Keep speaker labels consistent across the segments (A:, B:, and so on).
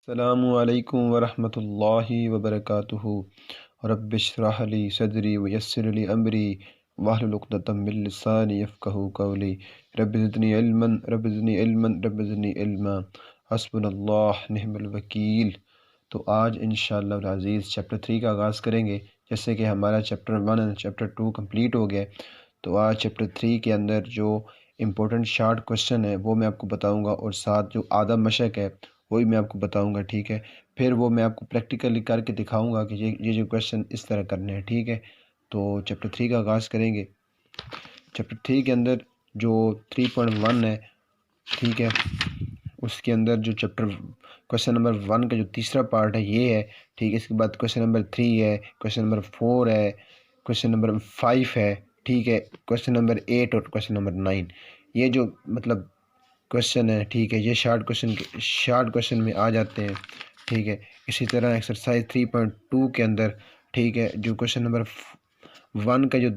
A: السلام علیکم ورحمۃ اللہ وبرکاتہ۔ رب اشرح لی صدری ویسر لی امری واحلل عقدۃ من لسانی یفقہوا قولی۔ رب زدنی علما حسبنا اللہ نعم الوکیل۔ تو آج انشاءاللہ العزیز چیپٹر 3 کا آغاز کریں گے، جیسے کہ ہمارا چیپٹر 1 اور چیپٹر 2 کمپلیٹ ہو گیا۔ تو آج چیپٹر 3 کے اندر جو امپورٹنٹ شارٹ کوشچن ہے وہ میں آپ کو بتاؤں گا، اور ساتھ جو آدھا مشق ہے وہی میں آپ کو بتاؤں گا، ٹھیک ہے۔ پھر وہ میں آپ کو پریکٹیکلی کر کے دکھاؤں گا کہ یہ جو کویشچن اس طرح کرنے ہیں، ٹھیک ہے۔ تو چیپٹر 3 کا آغاز کریں گے۔ چیپٹر 3 کے اندر جو 3.1 ہے، ٹھیک ہے، اس کے اندر جو کویشچن نمبر 1 کا جو تیسرا پارٹ ہے یہ ہے، ٹھیک ہے۔ اس کے بعد کویشچن نمبر 3 ہے، کویشچن نمبر 4 ہے، کویشچن نمبر 5 ہے، ٹھیک ہے، کویشچن نمبر 8 اور کویشچن نمبر 9۔ یہ جو کویشچن ہے، ٹھیک ہے، یہ شارٹ کویشچن میں آ جاتے ہیں، ٹھیک ہے۔ اسی طرح ایکسرسائز 3.2 کے اندر، ٹھیک ہے، جو کویشچن نمبر 1 کا جو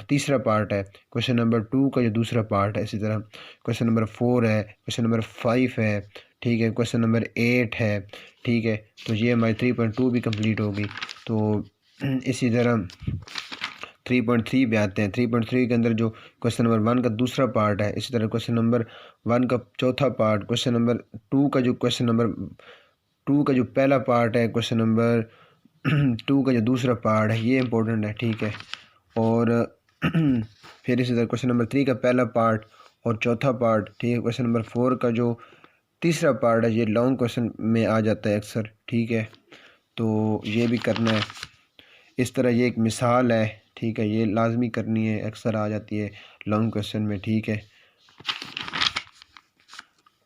A: تیسرا پارٹ ہے، کویشچن نمبر 2 کا جو دوسرا پارٹ ہے، اسی طرح کویشچن نمبر 4 ہے، کویشچن نمبر 5 ہے، ٹھیک ہے، کویشچن نمبر 8 ہے، ٹھیک ہے۔ تو یہ ہماری 3.2 بھی کمپلیٹ ہوگی۔ تو اسی طرح 3.3 پہ آتے ہیں۔ 3.3 کے اندر جو کویشچن نمبر 1 کا دوسرا پارٹ ہے، اسی طرح کویشچن نمبر 1 کا چوتھا پارٹ، کویشچن نمبر 2 کا جو پہلا پارٹ ہے، کویشچن نمبر 2 کا جو دوسرا پارٹ ہے، یہ امپورٹنٹ ہے، ٹھیک ہے۔ اور پھر اسی طرح کویشچن نمبر 3 کا پہلا پارٹ اور چوتھا پارٹ، ٹھیک ہے۔ کویشچن نمبر 4 کا جو تیسرا پارٹ ہے، یہ لانگ کویشچن میں آ جاتا ہے اکثر، ٹھیک ہے۔ تو یہ بھی کرنا ہے۔ اس طرح یہ ایک مثال ہے، ٹھیک ہے، یہ لازمی کرنی ہے، اکثر آ جاتی ہے لانگ کویشچن میں، ٹھیک ہے۔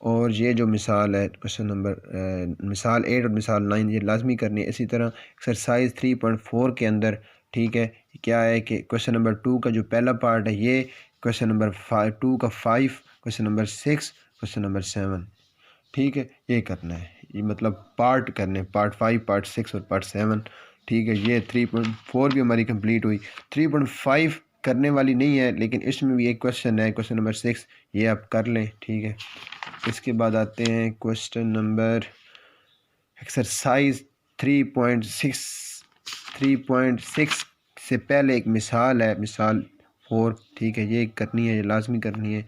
A: اور یہ جو مثال ہے مثال 8 اور مثال 9، یہ لازمی کرنی ہے۔ اسی طرح ایکسرسائز 3.4 کے اندر، ٹھیک ہے، کیا ہے کہ کویشچن نمبر 2 کا جو پہلا پارٹ ہے یہ، کویشچن نمبر 2 کا 5، کویشچن نمبر 6، کویشچن نمبر 7، ٹھیک ہے، یہ کرنا ہے۔ یہ مطلب پارٹ کرنے، پارٹ 5، پارٹ 6 اور پارٹ 7، ٹھیک ہے۔ یہ 3.4 بھی ہماری کمپلیٹ ہوئی۔ 3.5 کرنے والی نہیں ہے، لیکن اس میں بھی ایک کویشچن ہے، کویشچن نمبر 6، یہ آپ کر لیں، ٹھیک ہے۔ اس کے بعد آتے ہیں کویشچن نمبر ایکسرسائز 3.6 سے پہلے ایک مثال ہے، مثال 4، ٹھیک ہے، یہ کرنی ہے، یہ لازمی کرنی ہے،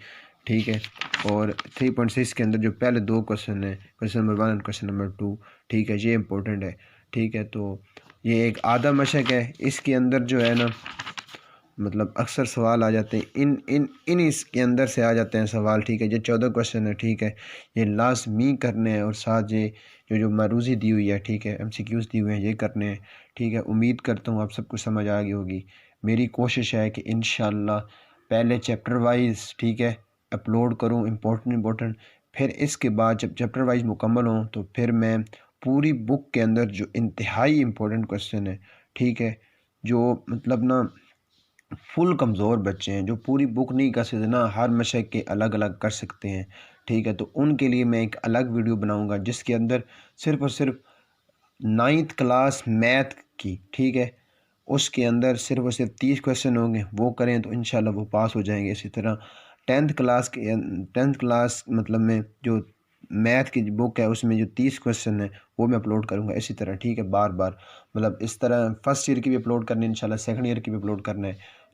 A: ٹھیک ہے۔ اور 3.6 کے اندر جو پہلے دو کویشچن ہیں، کویشچن نمبر 1 اور کویشچن نمبر 2، ٹھیک ہے، یہ امپورٹنٹ ہے، ٹھیک ہے۔ تو یہ ایک آدھا مشق ہے، اس کے اندر جو ہے نا مطلب اکثر سوال آ جاتے ہیں، اس کے اندر سے آ جاتے ہیں سوال، ٹھیک ہے۔ یہ 14 کویشچن ہے، ٹھیک ہے، یہ لازمی کرنے ہیں، اور ساتھ یہ جو معروضی دی ہوئی ہے، ٹھیک ہے، MCQs دی ہوئے ہیں، یہ کرنے ہیں، ٹھیک ہے۔ امید کرتا ہوں آپ سب کو سمجھ آ گئی ہوگی۔ میری کوشش ہے کہ انشاءاللہ پہلے چیپٹر وائز، ٹھیک ہے، اپلوڈ کروں امپورٹنٹ، پھر اس کے بعد جب چیپٹر وائز مکمل ہوں تو پھر میں پوری بک کے اندر جو انتہائی امپورٹنٹ کویشچن ہے، ٹھیک ہے، جو مطلب نا فل کمزور بچے ہیں، جو پوری بک نہیں کر سکتے نا، ہر مشق کے الگ الگ کر سکتے ہیں، ٹھیک ہے، تو ان کے لیے میں ایک الگ ویڈیو بناؤں گا جس کے اندر صرف اور صرف 9th کلاس میتھ کی، ٹھیک ہے، اس کے اندر صرف اور صرف 30 کویشچن ہوں گے، وہ کریں تو انشاءاللہ وہ پاس ہو جائیں گے۔ اسی طرح 10th کلاس مطلب میں جو میتھ کی بک ہے اس میں جو 30 کویشچن ہیں وہ میں اپلوڈ کروں گا اسی طرح، ٹھیک ہے، بار بار، مطلب اس طرح فرسٹ ایئر کی بھی اپلوڈ کرنا ہے انشاءاللہ، سیکنڈ ایئر کی بھی اپلوڈ کرنا ہے۔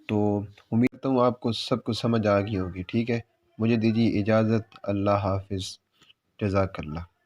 A: تو امید کرتا ہوں آپ کو سب کو سمجھ آ گئی ہوگی، ٹھیک ہے۔ مجھے دیجیے اجازت، اللہ حافظ، جزاک اللہ۔